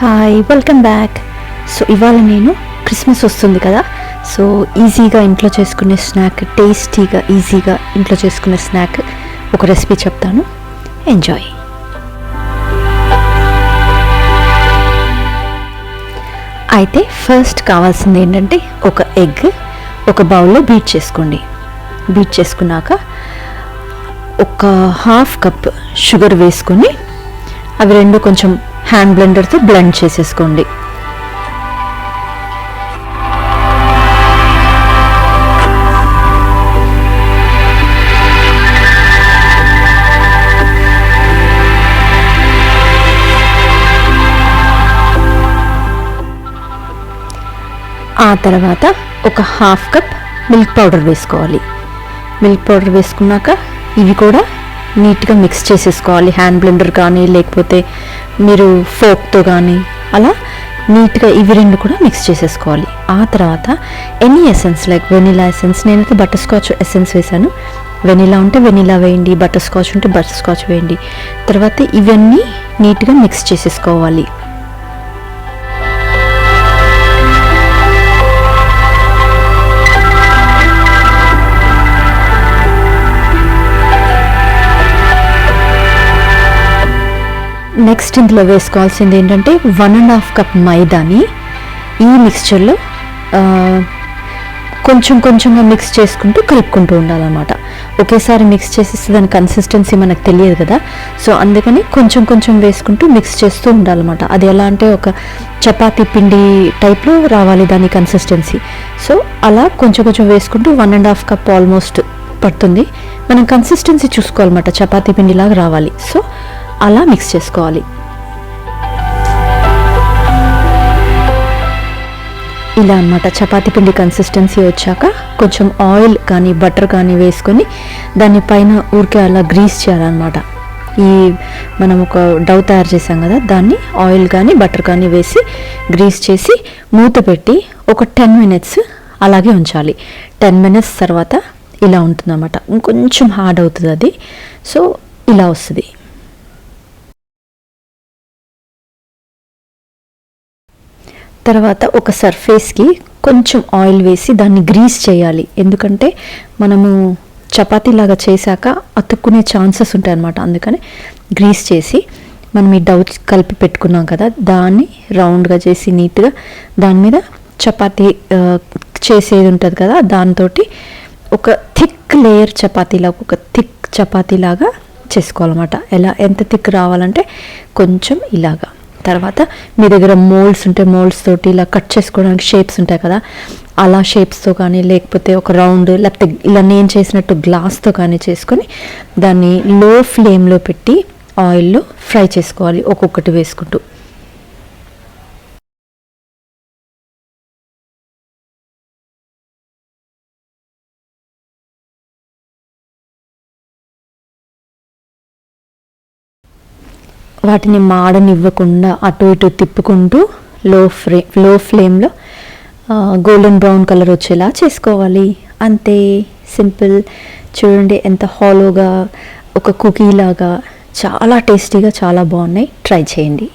Hi, welcome back. So ఇవాళ నేను Christmas వస్తుంది కదా, సో ఈజీగా ఇంట్లో చేసుకునే స్నాక్, టేస్టీగా ఈజీగా ఇంట్లో చేసుకునే స్నాక్ ఒక రెసిపీ చెప్తాను. ఎంజాయ్. అయితే ఫస్ట్ కావాల్సింది ఏంటంటే ఒక ఎగ్ ఒక బౌల్లో బీట్ చేసుకోండి. బీట్ చేసుకున్నాక ఒక హాఫ్ కప్ షుగర్ వేసుకొని అవి రెండు కొంచెం హ్యాండ్ బ్లెండర్తో బ్లెండ్ చేసేసుకోండి. ఆ తర్వాత ఒక హాఫ్ కప్ మిల్క్ పౌడర్ వేసుకోవాలి. మిల్క్ పౌడర్ వేసుకున్నాక ఇవి కూడా నీట్గా మిక్స్ చేసేసుకోవాలి. హ్యాండ్ బ్లెండర్ కానీ లేకపోతే మీరు ఫోక్తో కానీ అలా నీట్గా ఇవి రెండు కూడా మిక్స్ చేసేసుకోవాలి. ఆ తర్వాత any essence like vanilla essence, నేనైతే బటర్ స్కాచ్ ఎసెన్స్ వేసాను. వెనిలా ఉంటే వెనిలా వేయండి, బటర్ స్కాచ్ ఉంటే బటర్ స్కాచ్ వేయండి. తర్వాత ఇవన్నీ నీట్గా మిక్స్ చేసేసుకోవాలి. నెక్స్ట్ ఇందులో వేసుకోవాల్సింది ఏంటంటే 1.5 కప్ మైదాని ఈ మిక్స్చర్లో కొంచెం కొంచెంగా మిక్స్ చేసుకుంటూ కలుపుకుంటూ ఉండాలన్నమాట. ఒకేసారి మిక్స్ చేసేస్తే దాని కన్సిస్టెన్సీ మనకు తెలియదు కదా, సో అందుకని కొంచెం కొంచెం వేసుకుంటూ మిక్స్ చేస్తూ ఉండాలన్నమాట. అది ఎలా అంటే ఒక చపాతీ పిండి టైప్లో రావాలి దాని కన్సిస్టెన్సీ. సో అలా కొంచెం కొంచెం వేసుకుంటూ 1.5 కప్ ఆల్మోస్ట్ పడుతుంది. మనం కన్సిస్టెన్సీ చూసుకోవాలన్నమాట, చపాతీ పిండిలాగా రావాలి. సో అలా మిక్స్ చేసుకోవాలి. ఇలా అన్నమాట చపాతీ పిండి కన్సిస్టెన్సీ వచ్చాక కొంచెం ఆయిల్ కానీ బటర్ కానీ వేసుకొని దాని పైన ఊరికే అలా గ్రీస్ చేయాలన్నమాట. ఈ మనం ఒక డౌ తయారు చేసాం కదా, దాన్ని ఆయిల్ కానీ బటర్ కానీ వేసి గ్రీస్ చేసి మూత పెట్టి ఒక 10 మినిట్స్ అలాగే ఉంచాలి. 10 మినిట్స్ తర్వాత ఇలా ఉంటుందన్నమాట. ఇంకొంచెం హార్డ్ అవుతుంది అది. సో ఇలా వస్తుంది. తర్వాత ఒక సర్ఫేస్కి కొంచెం ఆయిల్ వేసి దాన్ని గ్రీస్ చేయాలి. ఎందుకంటే మనము చపాతీలాగా చేశాక అతుక్కునే ఛాన్సెస్ ఉంటాయన్నమాట. అందుకని గ్రీస్ చేసి మనం ఈ డౌ కలిపి పెట్టుకున్నాం కదా, దాన్ని రౌండ్గా చేసి నీట్గా దాని మీద చపాతీ చేసేది ఉంటుంది కదా, దాంతో ఒక థిక్ లేయర్ చపాతీలాగా ఒక థిక్ చపాతీలాగా చేసుకోవాలన్నమాట. ఎంత థిక్ రావాలంటే కొంచెం ఇలాగా. తర్వాత మీ దగ్గర మోల్డ్స్ ఉంటే మోల్డ్స్ తోటి ఇలా కట్ చేసుకోవడానికి షేప్స్ ఉంటాయి కదా, అలా షేప్స్తో కానీ లేకపోతే ఒక రౌండ్ లేకపోతే ఇలా నేను చేసినట్టు గ్లాస్తో కానీ చేసుకొని దాన్ని లో ఫ్లేమ్లో పెట్టి ఆయిల్లో ఫ్రై చేసుకోవాలి ఒక్కొక్కటి వేసుకుంటూ. వాటిని మాడనివ్వకుండా అటు ఇటు తిప్పుకుంటూ లో ఫ్లేమ్లో గోల్డెన్ బ్రౌన్ కలర్ వచ్చేలా చేసుకోవాలి. అంతే, సింపుల్. చూడండి ఎంత హాలోగా ఒక కుకీ లాగా, చాలా టేస్టీగా, చాలా బాగున్నాయి. ట్రై చేయండి.